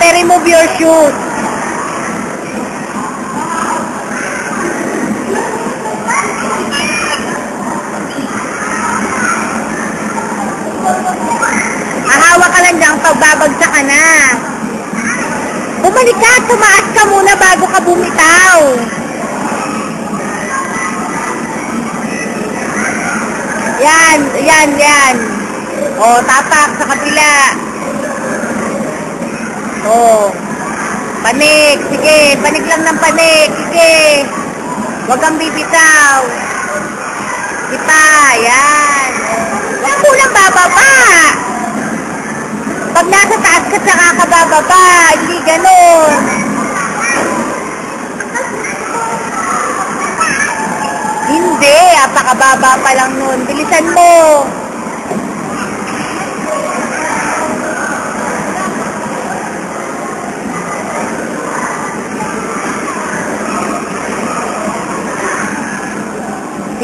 Ate, remove your shoes. Ahawa ka lang dyan pag babagsak ka na. Bumalik ka, tumaas ka muna bago ka bumitaw. Yan, yan, yan. O, tapak sa kabila. O, panik. Sige, panik lang ng panik. Sige. Huwag kang bibitaw. Kita, yan. Huwag mo lang bababa. Pag nasa taas ka, saka ka bababa. Hindi ganun. Hindi, apakababa pa lang nun. Bilisan mo.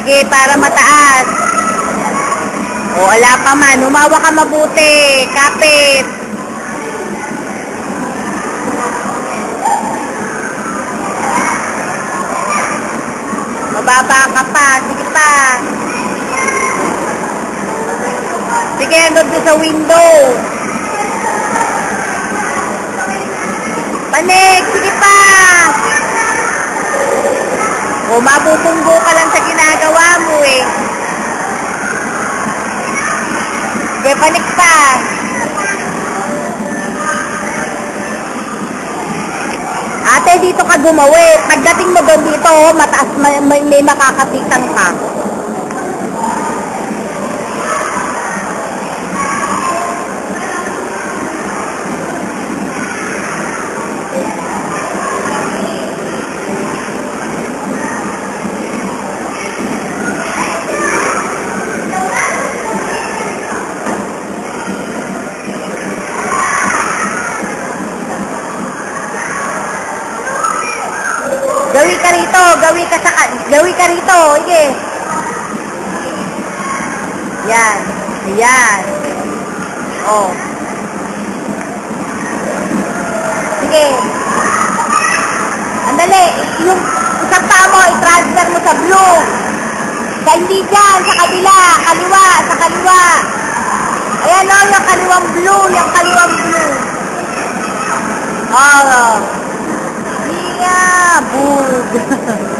Sige, para mataas. O, wala pa man. Umawa ka mabuti. Kapit. Mababa ka pa. Sige pa. Sige, hanggang doon sa window. Panik. Sige pa. O, mabubunggo ka lang sa ginagawa mo eh. Sige, panik pa. Ate, dito ka gumawit. Pagdating mo doon dito, mataas, may makakapitan ka. Gawi ka rito, gawi ka rito, sige. Yan, yan. Oh. Sige. Andali, yung isang paa mo, i-transfer mo sa blue. Sa hindi dyan, sa kabila, kaliwa, sa kaliwa. Ayan o, yung kaliwang blue, yung kaliwang blue. Oh. Yeah, bug.